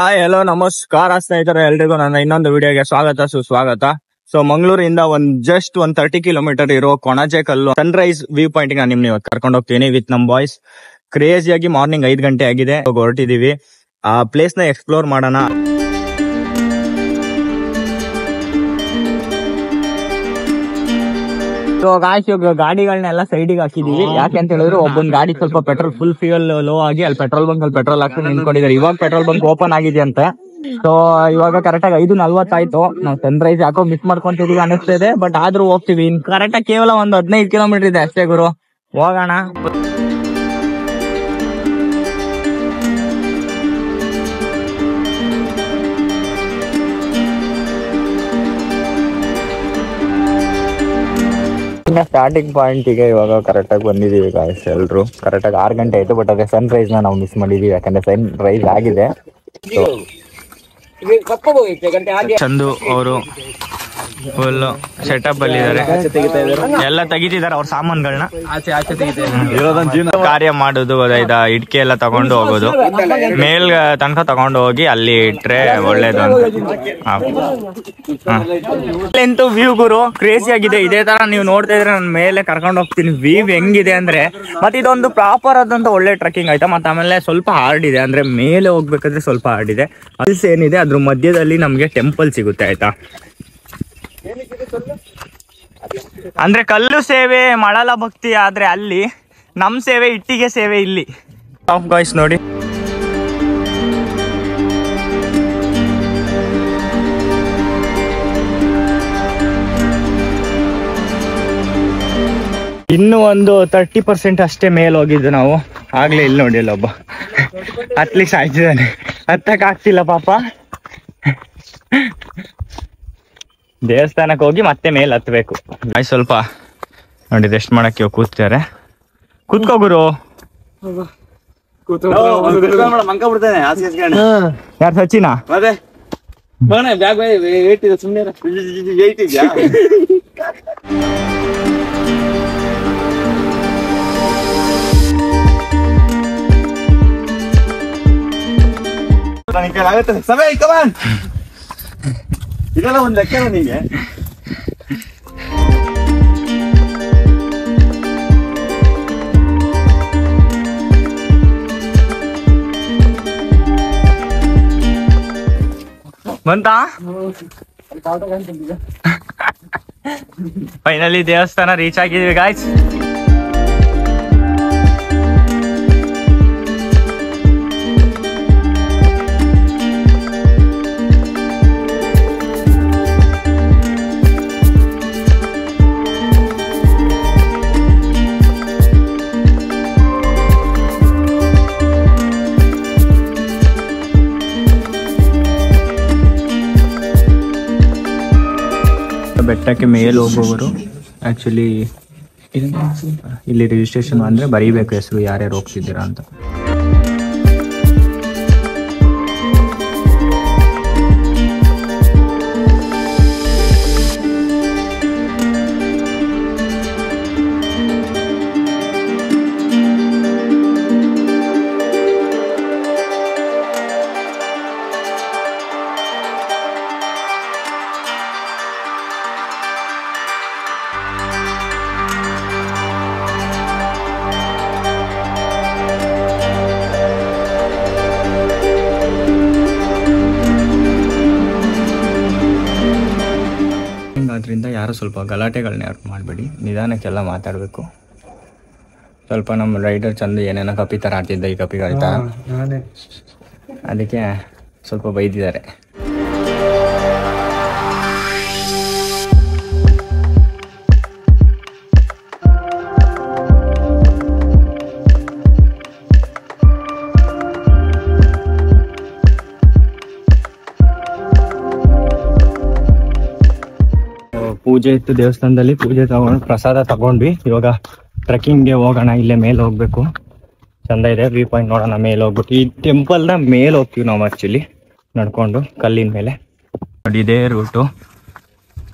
Hi hello ನಮಸ್ಕಾರ ಸ್ನೇಹಿತರೆ, ಎಲ್ರಿಗೂ ನನ್ನ ಇನ್ನೊಂದು ವಿಡಿಯೋಗೆ ಸ್ವಾಗತ ಸುಸ್ವಾಗತ. ಸೊ ಮಂಗಳೂರಿಂದ ಜಸ್ಟ್ 30 ಕಿಲೋಮೀಟರ್ ಇರೋ ಕೊಣಾಜೆ ಕಲ್ಲು ಸನ್ರೈಸ್ ವ್ಯೂ ಪಾಯಿಂಟ್ ನಾನು ನಿಮ್ನ ಇವತ್ತು ಕರ್ಕೊಂಡು ಹೋಗ್ತೀನಿ ವಿತ್ ನಮ್ ಬಾಯ್ಸ್. ಕ್ರೇಜಿಯಾಗಿ ಮಾರ್ನಿಂಗ್ 5 ಗಂಟೆ ಆಗಿದೆ, ಹೊರಟಿದೀವಿ. ಆ ಪ್ಲೇಸ್ ನ ಎಕ್ಸ್ಪ್ಲೋರ್ ಮಾಡೋಣ. ಗಾಡಿಗಳನ್ನೆಲ್ಲ ಸೈಡಿಗೆ ಹಾಕಿದೀವಿ. ಯಾಕೆ ಅಂತ ಹೇಳಿದ್ರೆ ಒಬ್ಬನ್ ಗಾಡಿ ಸ್ವಲ್ಪ ಪೆಟ್ರೋಲ್ ಫುಲ್ ಫ್ಯೂಯಲ್ ಲೋ ಆಗಿ ಅಲ್ಲಿ ಪೆಟ್ರೋಲ್ ಬಂಕ್ ಅಲ್ಲಿ ಪೆಟ್ರೋಲ್ ಹಾಕಿ ನಿಂತ್ಕೊಂಡಿದ್ದಾರೆ. ಇವಾಗ ಪೆಟ್ರೋಲ್ ಬಂಕ್ ಓಪನ್ ಆಗಿದೆ ಅಂತೆ. ಸೊ ಇವಾಗ ಕರೆಕ್ಟ್ ಆಗಿ 5:40 ಆಯ್ತು. ನಾವು ಸನ್ರೈಸ್ ಯಾಕೋ ಮಿಸ್ ಮಾಡ್ಕೊಂತಿದೀವಿ ಅನಿಸ್ತಿದೆ, ಬಟ್ ಆದ್ರೂ ಹೋಗ್ತೀವಿ. ಕರೆಕ್ಟ್ ಆಗಿ ಕೇವಲ ಒಂದು 15 ಕಿಲೋಮೀಟರ್ ಇದೆ ಅಷ್ಟೇ ಗುರು, ಹೋಗೋಣ. ಸ್ಟಾರ್ಟಿಂಗ್ ಪಾಯಿಂಟ್ ಗೆ ಇವಾಗ ಕರೆಕ್ಟ್ ಆಗಿ ಬಂದಿದೀವಿ ಗಾಯ್ಸ್. ಎಲ್ರು ಕರೆಕ್ಟ್ ಆಗಿ 6 ಗಂಟೆ ಆಯ್ತು, ಬಟ್ ಅದೇ ಸನ್ ರೈಸ್ ನಾವು ಮಿಸ್ ಮಾಡಿದೀವಿ. ಯಾಕಂದ್ರೆ ಸನ್ ರೈಸ್ ಆಗಿದೆ. ಚಂದು ಅವರು ಫುಲ್ ಸೆಟಪ್ ಅಲ್ಲಿ ಇದಾರೆ, ಎಲ್ಲ ತೆಗಿತಿದಾರೆ ಅವ್ರ ಸಾಮಾನುಗಳನ್ನ. ಕಾರ್ಯ ಮಾಡುದು ಇಟ್ಕೆ ಎಲ್ಲ ತಗೊಂಡು ಹೋಗೋದು, ಮೇಲ್ ತನಕ ತಗೊಂಡು ಹೋಗಿ ಅಲ್ಲಿ ಇಟ್ರೆ ಒಳ್ಳೇದು ಅಂತ. ವ್ಯೂ ಗುರು ಕ್ರೇಜಿ ಆಗಿದೆ. ಇದೇ ತರ ನೀವು ನೋಡ್ತಾ ಇದ್ರೆ ನಾನು ಮೇಲೆ ಕರ್ಕೊಂಡು ಹೋಗ್ತೀನಿ. ವ್ಯೂ ಹೆಂಗಿದೆ ಅಂದ್ರೆ, ಮತ್ತೆ ಇದೊಂದು ಪ್ರಾಪರ್ ಆದಂತ ಒಳ್ಳೆ ಟ್ರೆಕ್ಕಿಂಗ್ ಆಯ್ತಾ. ಮತ್ತೆ ಆಮೇಲೆ ಸ್ವಲ್ಪ ಹಾರ್ಡ್ ಇದೆ, ಅಂದ್ರೆ ಮೇಲೆ ಹೋಗ್ಬೇಕಾದ್ರೆ ಸ್ವಲ್ಪ ಹಾರ್ಡ್ ಇದೆ. ಹಿಲ್ಸ್ ಏನಿದೆ ಅದ್ರ ಮಧ್ಯದಲ್ಲಿ ನಮ್ಗೆ ಟೆಂಪಲ್ ಸಿಗುತ್ತೆ ಆಯ್ತಾ. ಅಂದ್ರೆ ಕಲ್ಲು ಸೇವೆ ಮಳಲ ಭಕ್ತಿ ಆದ್ರೆ ಅಲ್ಲಿ, ನಮ್ ಸೇವೆ ಇಟ್ಟಿಗೆ ಸೇವೆ ಇಲ್ಲಿ. ಟಾಪ್ ಗಾಯ್ಸ್ ನೋಡಿ, ಇನ್ನು ಒಂದು 30% ಅಷ್ಟೇ ಮೇಲ್ ಹೋಗಿದ್ದು ನಾವು. ಆಗ್ಲೇ ಇಲ್ಲಿ ನೋಡಿ ಅಲ್ಲೊಬ್ಬ ಹತ್ಲಿಕ್ಕೆ ಸಾಯ್ತಿದ್ದಾನೆ, ಹತ್ತಕ್ ಆಗ್ತಿಲ್ಲ ಪಾಪ. ದೇವಸ್ಥಾನಕ್ಕೆ ಹೋಗಿ ಮತ್ತೆ ಮೇಲ್ ಹತ್ಬೇಕು. ಸ್ವಲ್ಪ ನೋಡಿ ರೆಸ್ಟ್ ಮಾಡಕ್ಕೆ ಕೂತ್ತಾರೆ. ಕೂತ್ಕೋ ಗುರು. ಯಾರು ಸಚಿನಾ? ಸಮಯ ಕಮಾನ್, ಇದೆಲ್ಲ ಒಂದು ಲೆಕ್ಕ ನಿಂಗೆ. ಬಂತಾ? ಫೈನಲಿ ದೇವಸ್ಥಾನ ರೀಚ್ ಆಗಿದ್ವಿ ಗಾಯ್ಸ್. ಬೆಟ್ಟಕ್ಕೆ ಮೇಲೆ ಹೋಗುವವರು ಆಕ್ಚುಲಿ ಇಲ್ಲಿ ರಿಜಿಸ್ಟ್ರೇಷನ್ ಅಂದ್ರೆ ಬರೀಬೇಕು ಹೆಸರು, ಯಾರ್ಯಾರು ಹೋಗ್ತಿದ್ದೀರಾ ಅಂತ. ಅದರಿಂದ ಯಾರು ಸ್ವಲ್ಪ ಗಲಾಟೆಗಳನ್ನ ಯಾರು ಮಾಡಬೇಡಿ, ನಿಧಾನಕ್ಕೆಲ್ಲ ಮಾತಾಡಬೇಕು. ಸ್ವಲ್ಪ ನಮ್ಮ ರೈಡರ್ ಚಂದ ಏನೇನೋ ಕಪಿ ಥರ ಆಡ್ತಿದ್ದ, ಈ ಕಪಿಗಾಯ್ತಾ, ಅದಕ್ಕೆ ಸ್ವಲ್ಪ ಬೈದಿದ್ದಾರೆ. ಪೂಜೆ ಇತ್ತು ದೇವಸ್ಥಾನದಲ್ಲಿ, ಪೂಜೆ ತಗೊಂಡು ಪ್ರಸಾದ ತಗೊಂಡ್ವಿ. ಇವಾಗ ಟ್ರೆಕ್ಕಿಂಗ್ಗೆ ಹೋಗೋಣ. ಇಲ್ಲೇ ಮೇಲೆ ಹೋಗ್ಬೇಕು, ಚಂದ ಇದೆ ವ್ಯೂ ಪಾಯಿಂಟ್ ನೋಡೋಣ. ಮೇಲೆ ಹೋಗ್ಬಿಟ್ಟು ಈ ಟೆಂಪಲ್ ನ ಮೇಲೆ ಹೋಗ್ತೀವಿ ನಾವು ಆಕ್ಚುಲಿ ನಡ್ಕೊಂಡು ಕಲ್ಲಿನ ಮೇಲೆ. ನೋಡಿ ಇದೇ ರೂಟು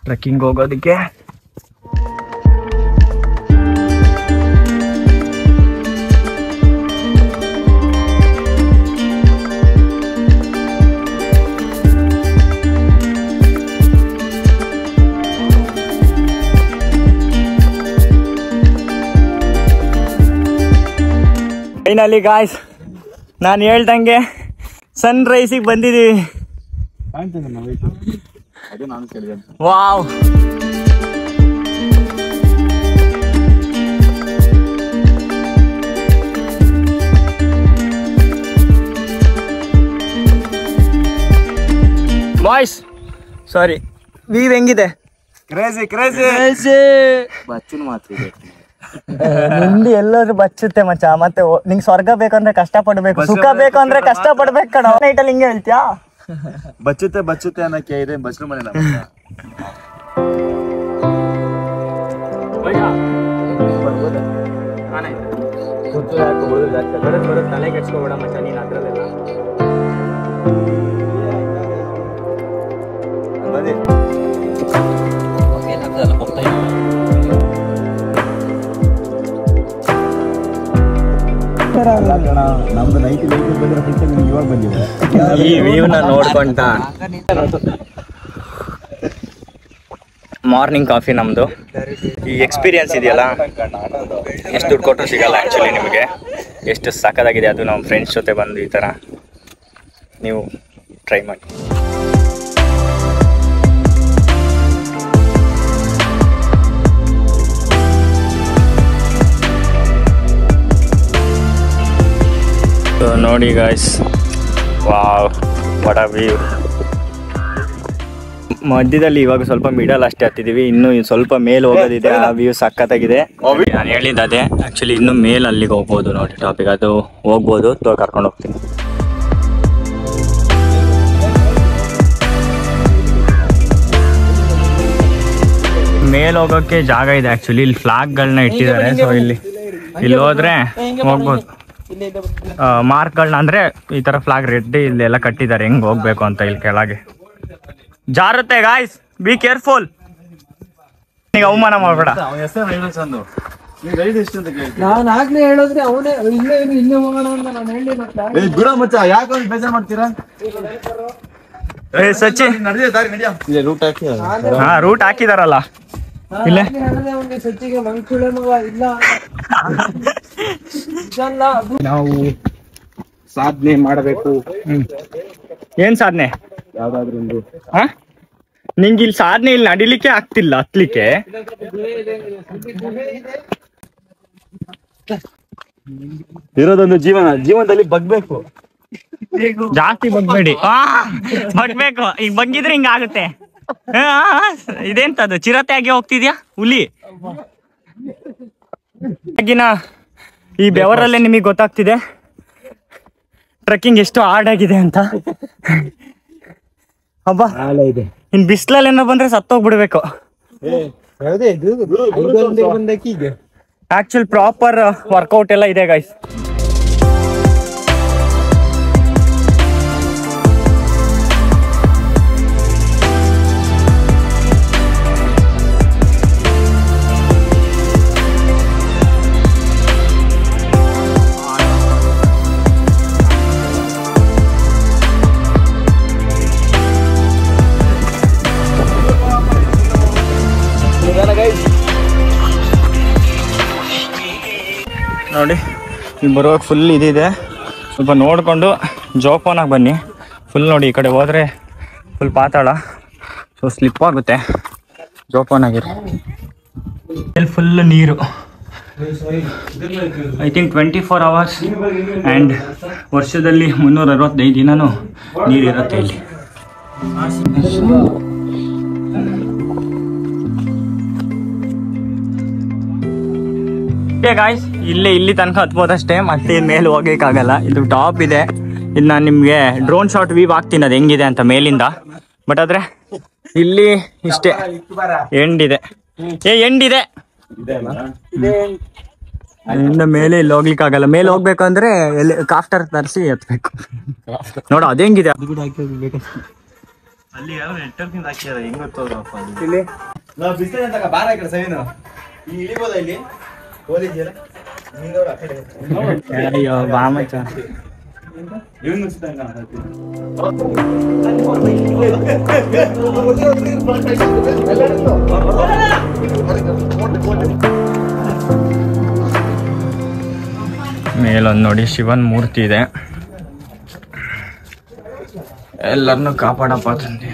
ಟ್ರೆಕ್ಕಿಂಗ್ ಹೋಗೋದಕ್ಕೆ. ಫೈನಲಿ ಗಾಯ್ಸ್ ನಾನು ಹೇಳ್ದಂಗೆ ಸನ್ ರೈಸಿಗೆ ಬಂದಿದ್ದೀವಿ. ವಾವ್, ಬಾಯ್ಸ್ ಸಾರಿ ವೀವ್ ಹೆಂಗಿದೆ? ಕ್ರೇಜಿ ಕ್ರೇಜಿ ಬಚ್ಚನ್ ಮಾತ್ರ ನಿಂದು ಎಲ್ಲರೂ ಬಚ್ಚುತ್ತೆ ಮಚ್ಚ. ಮತ್ತೆ ನಿಂಗೆ ಸ್ವರ್ಗ ಬೇಕಂದ್ರೆ ಕಷ್ಟ ಪಡ್ಬೇಕು, ಸುಖ ಬೇಕು ಅಂದ್ರೆ ಕಷ್ಟ ಪಡ್ಬೇಕು ಕಣ. ನೈಟಲ್ಲಿ ಹಿಂಗೆ ಹೇಳ್ತೀಯಾ? ಬಚ್ಚುತ್ತೆ ಬಚ್ಚುತ್ತೆ ಅನ್ನಕ್ಕೆ ಇದೆ ಬಚ್ಚಲು ಮನೆ ತಲೆ ಕೆಡ್ಸ್ಕೊಬೇಡ ಮಚ್ಚ ನೀನ್ ಅದ್ರಲ್ಲೆಲ್ಲ. ನಮ್ದು ನೈಟ್ ಬಂದಿರೋ ಪಿಕ್ಚರ್ ಇವಾಗ ಬಂದಿದೆ. ಈ ವ್ಯೂನ ನೋಡ್ಕೊಂತ ಮಾರ್ನಿಂಗ್ ಕಾಫಿ ನಮ್ದು. ಈ ಎಕ್ಸ್ಪೀರಿಯನ್ಸ್ ಇದೆಯಲ್ಲ ಎಷ್ಟು ದುಡ್ಡು ಕೊಟ್ಟರು ಸಿಗಲ್ಲ ಆ್ಯಕ್ಚುಲಿ ನಿಮಗೆ. ಎಷ್ಟು ಸಖತ್ತಾಗಿದೆ ಅದು. ನಮ್ಮ ಫ್ರೆಂಡ್ಸ್ ಜೊತೆ ಬಂದು ಈ ಥರ ನೀವು ಟ್ರೈ ಮಾಡಿ. ನೋಡಿ guys, wow what a view. ಮಧ್ಯದಲ್ಲಿ ಇವಾಗ ಸ್ವಲ್ಪ ಮಿಡಲ್ ಅಷ್ಟೇ ಹತ್ತಿದ್ದೀವಿ, ಇನ್ನು ಸ್ವಲ್ಪ ಮೇಲೆ ಹೋಗೋದಿದೆ. ಆ ವ್ಯೂ ಸಖತ್ತಾಗಿದೆ. ನಾನು ಹೇಳಿದ್ದು ಅದೇ ಆ್ಯಕ್ಚುಲಿ, ಇನ್ನು ಮೇಲೆ ಅಲ್ಲಿಗೆ ಹೋಗ್ಬೋದು ನೋಡಿ ಟಾಪಿಕ್, ಅದು ಹೋಗ್ಬೋದು. ಕರ್ಕೊಂಡು ಹೋಗ್ತೀನಿ. ಮೇಲೆ ಹೋಗೋಕ್ಕೆ ಜಾಗ ಇದೆ ಆ್ಯಕ್ಚುಲಿ. ಇಲ್ಲಿ ಫ್ಲಾಗ್ಗಳನ್ನ ಇಟ್ಟಿದ್ದಾರೆ. ಸೊ ಇಲ್ಲಿ ಹೋದ್ರೆ ಹೋಗ್ಬೋದು. ಮಾರ್ಕ್ಗಳನ್ನ ಅಂದರೆ ಈ ಥರ ಫ್ಲಾಗ್ ರೆಡ್ ಇಲ್ಲೆಲ್ಲ ಕಟ್ಟಿದ್ದಾರೆ ಹೆಂಗೆ ಹೋಗ್ಬೇಕು ಅಂತ. ಇಲ್ಲಿ ಕೆಳಗೆ ಜಾರುತ್ತೆ ಗಾಯ್ಸ್, ಬಿ ಕೇರ್ಫುಲ್. ಈಗ ಅವಮಾನ ಮಾಡಬೇಡ. ನಾನು ಆಗ್ಲೇ ಹೇಳಿದ್ರೆ ಅವನೇ ಇಲ್ಲೇ ಹೋಗೋಣ ಅಂತ ನಾನು ಹೇಳಿ ಬಿಡ ಮಚ್ಚ, ಯಾಕೆ ಬೇಜಾರು ಮಾಡ್ತೀರಾ? ಸಚ್ಚಿ ರೂಟ್ ಹಾಕಿ ಹಾ ರೂಟ್ ಹಾಕಿದಾರಲ್ಲ ಇಲ್ಲೇ. ಸಚ್ಚಿಗೆ ಮಂಕುಳೆ ಮಗ ಇಲ್ಲ. ನಾವು ಸಾಧನೆ ಮಾಡಬೇಕು. ಏನ್ ಸಾಧನೆ? ಯಾವ್ದಾದ್ರು ಒಂದು ನಿಂಗೆ ಇಲ್ಲಿ ಸಾಧನೆ ಇಲ್ಲಿ ನಡಿಲಿಕ್ಕೆ ಆಗ್ತಿಲ್ಲ, ಹತ್ಲಿಕ್ಕೆ. ಇರೋದೊಂದು ಜೀವನದಲ್ಲಿ ಬಗ್ಬೇಕು. ಜಾಸ್ತಿ ಬಗ್ಬೇಡಿ. ಬಗ್ಬೇಕು. ಈಗ ಬಗ್ಗಿದ್ರೆ ಹಿಂಗ ಆಗುತ್ತೆ. ಇದೆಂತದು ಚಿರತೆ ಆಗಿ ಹೋಗ್ತಿದ್ಯಾ ಹುಲಿ? ಈ ಬೆವರಲ್ಲೇ ನಿಮಗೆ ಗೊತ್ತಾಗ್ತಿದೆ ಟ್ರೆಕ್ಕಿಂಗ್ ಎಷ್ಟು ಹಾರ್ಡ್ ಆಗಿದೆ ಅಂತ. ಹಬ್ಬ ಇನ್ ಬಿಸ್ಲಲ್ಲಿ ಏನೋ ಬಂದ್ರೆ ಸತ್ತೋಗ್ಬಿಡ್ಬೇಕು. ಆಕ್ಚುಲ್ ಪ್ರಾಪರ್ ವರ್ಕೌಟ್ ಎಲ್ಲ ಇದೆ ಗೈಸ್. ನೋಡಿ ಇಲ್ಲಿ ಬರುವಾಗ ಫುಲ್ ಇದಿದೆ, ಸ್ವಲ್ಪ ನೋಡಿಕೊಂಡು ಜೋಪಾನಾಗಿ ಬನ್ನಿ. ಫುಲ್ ನೋಡಿ ಈ ಕಡೆ ಹೋದರೆ ಫುಲ್ ಪಾತಾಳ, ಸೊ ಸ್ಲಿಪ್ ಆಗುತ್ತೆ, ಜೋಪಾನಾಗಿರಿ. ಇಲ್ಲಿ ಫುಲ್ ನೀರು. ಐ ಥಿಂಕ್ 24 hours ಆ್ಯಂಡ್ ವರ್ಷದಲ್ಲಿ 365 ದಿನನೂ ನೀರಿರುತ್ತೆ ಇಲ್ಲಿ. ಗಾಯ್ಸ್ ಇಲ್ಲಿ ತನಕ ಹತ್ಬೋದಷ್ಟೇ, ಮತ್ತೆ ಮೇಲೆ ಹೋಗೋಕ್ಕಾಗಲ್ಲ. ಇದು ಟಾಪ್ ಇದೆ. ಇದು ನಾನು ನಿಮಗೆ ಡ್ರೋನ್ ಶಾಟ್ ವ್ಯೂ ಹಾಕ್ತೀನಿ ಅದು ಹೆಂಗಿದೆ ಅಂತ ಮೇಲಿಂದ. ಬಟ್ ಆದರೆ ಇಲ್ಲಿ ಇಷ್ಟೇ ಎಂಡ್ ಇದೆ. ಎಂಡ್ ಇದೆ ಇನ್ನು ಮೇಲೆ ಇಲ್ಲಿ ಹೋಗ್ಲಿಕ್ಕಾಗಲ್ಲ. ಮೇಲೆ ಹೋಗ್ಬೇಕು ಅಂದ್ರೆ ಕಾಫ್ಟರ್ ತರಿಸಿ ಎತ್ಬೇಕು. ನೋಡ ಅದ ಹೆಂಗಿದೆ. ಅಯ್ಯೋ ಬಾ ಮಚ್ಚ. ಮೇಲೊಂದು ನೋಡಿ ಶಿವನ್ ಮೂರ್ತಿ ಇದೆ. ಎಲ್ಲರನ್ನು ಕಾಪಾಡಪ್ಪ ತಂದೆ.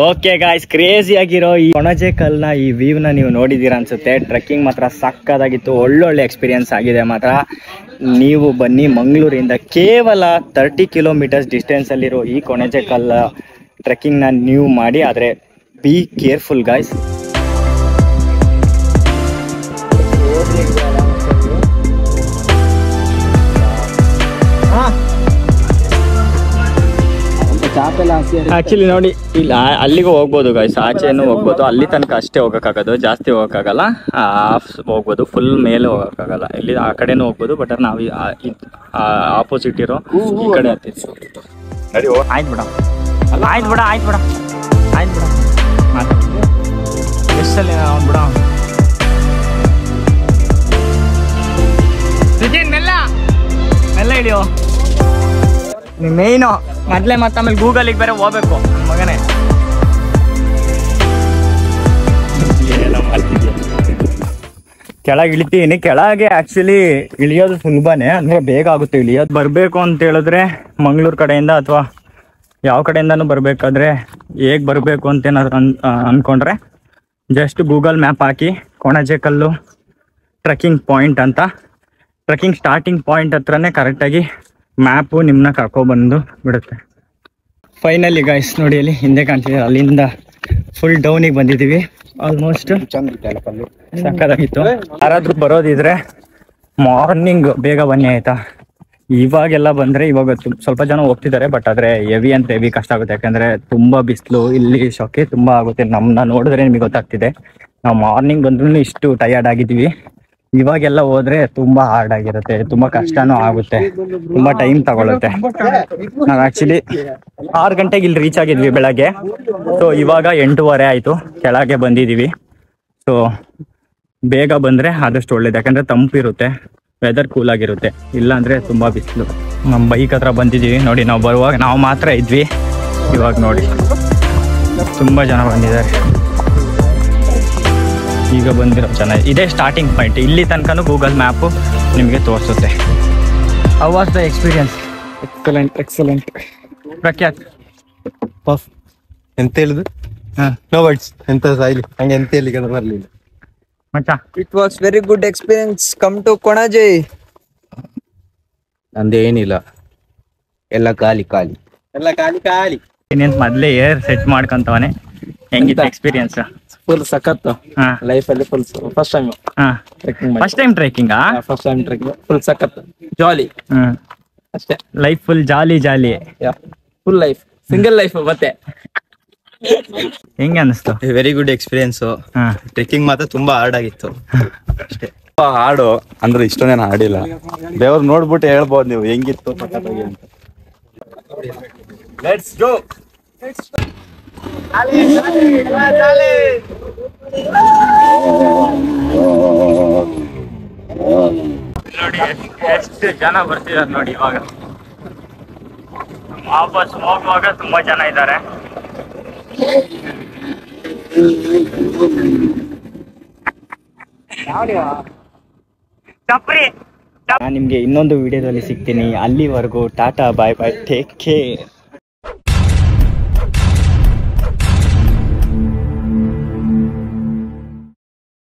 ಓಕೆ ಗಾಯ್ಸ್, ಕ್ರೇಜಿ ಆಗಿರೋ ಈ ಕೊಣಜೆಕಲ್ನ ಈ ವ್ಯೂವ್ನ ನೀವು ನೋಡಿದ್ದೀರಾ ಅನ್ಸುತ್ತೆ. ಟ್ರೆಕ್ಕಿಂಗ್ ಮಾತ್ರ ಸಕ್ಕದಾಗಿತ್ತು, ಒಳ್ಳೊಳ್ಳೆ ಎಕ್ಸ್ಪೀರಿಯನ್ಸ್ ಆಗಿದೆ ಮಾತ್ರ. ನೀವು ಬನ್ನಿ, ಮಂಗಳೂರಿಂದ ಕೇವಲ 30 ಕಿಲೋಮೀಟರ್ಸ್ ಡಿಸ್ಟೆನ್ಸಲ್ಲಿರೋ ಈ ಕೊಣಜೆಕಲ್ ಟ್ರೆಕ್ಕಿಂಗ್ನ ನೀವು ಮಾಡಿ. ಆದರೆ ಬಿ ಕೇರ್ಫುಲ್ ಗಾಯ್ಸ್. ಆಕ್ಚುಲಿ ನೋಡಿ, ಇಲ್ಲಿ ಅಲ್ಲಿಗೂ ಹೋಗ್ಬೋದು ಗಾಯ್ಸ್, ಆಚೆನೂ ಹೋಗ್ಬೋದು. ಅಲ್ಲಿ ತನಕ ಅಷ್ಟೇ ಹೋಗೋಕ್ಕಾಗೋದು, ಜಾಸ್ತಿ ಹೋಗೋಕ್ಕಾಗಲ್ಲ. ಹೋಗ್ಬೋದು, ಫುಲ್ ಮೇಲೆ ಹೋಗೋಕ್ಕಾಗಲ್ಲ. ಇಲ್ಲಿ ಆ ಕಡೆನೂ ಹೋಗ್ಬೋದು, ಬಟ್ ನಾವು ಆಪೋಸಿಟ್ ಇರೋ ಈ ಕಡೆ ಹತ್ತಿದ್ವಿ. ಆಯ್ತು ಬಿಡ, ಆಯ್ತು ಬಿಡ, ಆಯ್ತು ಬಿಡ, ಆಯ್ತು ಬಿಡ, ಎಷ್ಟಲ್ಲಿ ಅವ್ನು ಬಿಡ. ಮೆಲ್ಲ ಹಿಡಿಯೋ ಮೇಯ್ನು ಮೊದಲೇ. ಮತ್ತೆ ಆಮೇಲೆ ಗೂಗಲಿಗೆ ಬೇರೆ ಹೋಗ್ಬೇಕು ಮಗನೇ. ಕೆಳಗೆ ಇಳಿತೀನಿ. ಕೆಳಗೆ ಆಕ್ಚುಲಿ ಇಳಿಯೋದು ಸುಲಭನೇ, ಅಂದ್ರೆ ಬೇಗ ಆಗುತ್ತೆ ಇಳಿಯೋದು. ಬರಬೇಕು ಅಂತ ಹೇಳಿದ್ರೆ ಮಂಗಳೂರು ಕಡೆಯಿಂದ ಅಥವಾ ಯಾವ ಕಡೆಯಿಂದನೂ ಬರಬೇಕಾದ್ರೆ ಹೇಗೆ ಬರಬೇಕು ಅಂತ ಏನಾದ್ರು ಅಂದ್ಕೊಂಡ್ರೆ ಜಸ್ಟ್ ಗೂಗಲ್ ಮ್ಯಾಪ್ ಹಾಕಿ ಕೊಣಜೆಕಲ್ಲು ಟ್ರೆಕ್ಕಿಂಗ್ ಪಾಯಿಂಟ್ ಅಂತ, ಟ್ರೆಕ್ಕಿಂಗ್ ಸ್ಟಾರ್ಟಿಂಗ್ ಪಾಯಿಂಟ್ ಹತ್ರನೇ ಕರೆಕ್ಟಾಗಿ ಮ್ಯಾಪು ನಿಮ್ಮನ್ನ ಕರ್ಕೊಬಂದು ಬಿಡುತ್ತೆ. ಫೈನಲಿ ಗಾಯ್ಸ್ ನೋಡಿ, ಅಲ್ಲಿ ಹಿಂದೆ ಕಾಣ್ತಿದೆ, ಅಲ್ಲಿಂದ ಫುಲ್ ಡೌನಿಗೆ ಬಂದಿದ್ದೀವಿ. ಆಲ್ಮೋಸ್ಟ್ ಸಕ್ಕದಾಗಿತ್ತು. ಯಾರಾದ್ರೂ ಬರೋದಿದ್ರೆ ಮಾರ್ನಿಂಗ್ ಬೇಗ ಬನ್ನಿ ಆಯ್ತಾ. ಇವಾಗೆಲ್ಲ ಬಂದರೆ ಇವಾಗ ಸ್ವಲ್ಪ ಜನ ಹೋಗ್ತಿದ್ದಾರೆ, ಬಟ್ ಆದರೆ ಹೆವಿ ಅಂತ ಹೆವಿ ಕಷ್ಟ ಆಗುತ್ತೆ. ಯಾಕಂದರೆ ತುಂಬ ಬಿಸಿಲು, ಇಲ್ಲಿ ಶೊಕೆ ತುಂಬ ಆಗುತ್ತೆ. ನಮ್ಮನ್ನ ನೋಡಿದ್ರೆ ನಿಮಗೆ ಗೊತ್ತಾಗ್ತಿದೆ. ನಾವು ಮಾರ್ನಿಂಗ್ ಬಂದ್ರೂ ಇಷ್ಟು ಟಯರ್ಡ್ ಆಗಿದ್ದೀವಿ. ಇವಾಗೆಲ್ಲ ಹೋದ್ರೆ ತುಂಬಾ ಹಾರ್ಡ್ ಆಗಿರುತ್ತೆ, ತುಂಬಾ ಕಷ್ಟನೂ ಆಗುತ್ತೆ, ತುಂಬಾ ಟೈಮ್ ತಗೊಳುತ್ತೆ. ನಾವು ಆಕ್ಚುಲಿ 6 ಗಂಟೆಗೆ ಇಲ್ಲಿ ರೀಚ್ ಆಗಿದ್ವಿ ಬೆಳಗ್ಗೆ. ಸೊ ಇವಾಗ 8:30 ಆಯ್ತು, ಕೆಳಗೆ ಬಂದಿದೀವಿ. ಸೊ ಬೇಗ ಬಂದ್ರೆ ಆದಷ್ಟು ಒಳ್ಳೇದು, ಯಾಕಂದ್ರೆ ತಂಪಿರುತ್ತೆ, ವೆದರ್ ಕೂಲ್ ಆಗಿರುತ್ತೆ. ಇಲ್ಲಾಂದ್ರೆ ತುಂಬಾ ಬಿಸಿಲು. ನಮ್ಮ ಬೈಕ್ ಹತ್ರ ಬಂದಿದೀವಿ ನೋಡಿ. ನಾವು ಬರುವಾಗ ನಾವು ಮಾತ್ರ ಇದ್ವಿ, ಇವಾಗ ನೋಡಿ ತುಂಬಾ ಜನ ಬಂದಿದ್ದಾರೆ. ಈಗ ಬಂದಿರೋ ಜನ, ಇದೇ ಸ್ಟಾರ್ಟಿಂಗ್ ಪಾಯಿಂಟ್. ಇಲ್ಲಿ ತನಕನೂ ಗೂಗಲ್ ಮ್ಯಾಪು ನಿಮಗೆ ತೋರಿಸುತ್ತೆ. How was the experience? Excellent, excellent. Prakhyat ಎಂತ ಹೇಳುದು? No words. ಎಂತ ಸಾಯ್ಲಿ, ಹಂಗೆ ಎಂತ ಹೇಳಿ ಬರಲಿಲ್ಲ ಮಚ್ಚ. It was very good experience. Come to Konaje. ನಂದೇನಿಲ್ಲ, ಎಲ್ಲ ಖಾಲಿ ಖಾಲಿ, ಎಲ್ಲ ಖಾಲಿ ಖಾಲಿ. ಇನ್ನೇನು ಮೊದಲೇ ಏರ್ ಸೆಟ್ ಮಾಡ್ಕೊಂತವನೆ. ಹೆಂಗಿತ್ತು ಎಕ್ಸ್ಪೀರಿಯನ್ಸ್? ಫುಲ್ ಸಖತ್ ಲೈಫ್ ಅಲ್ಲಿ. Full first time trekking. First time trekking? First time trekking. Full ಸಖತ್ ಜಾಲಿ ಅಷ್ಟೇ. Life full jolly jolly, full life, single life. ಮತ್ತೆ ಹೆಂಗೆ ಅನಿಸ್ತು? Very good experience. ಟ್ರೆಕ್ಕಿಂಗ್ ಮಾತ್ರ ತುಂಬಾ ಹಾರ್ಡ್ ಆಗಿತ್ತು ಅಷ್ಟೇ. ಹಾಡು ಅಂದ್ರೆ ಇಷ್ಟೊಂದೇನು ಹಾಡಿಲ್ಲ. ದೇವ್ರು ನೋಡ್ಬಿಟ್ಟು ಹೇಳ್ಬೋದು ನೀವು ಹೆಂಗಿತ್ತು ಅಂತ. Let's go. ನೋಡಿ ಎಷ್ಟು ಜನ ಬರ್ತಿದ್ದಾರೆ ನೋಡಿ. ಇವಾಗ ವಾಪಸ್ ಹೋಗುವಾಗ ತುಂಬಾ ಜನ ಇದ್ದಾರೆ. ನಾನು ನಿಮ್ಗೆ ಇನ್ನೊಂದು ವಿಡಿಯೋದಲ್ಲಿ ಸಿಗ್ತೀನಿ. ಅಲ್ಲಿವರೆಗೂ ಟಾಟಾ, ಬಾಯ್ ಬಾಯ್, ಟೇಕ್ ಕೇರ್.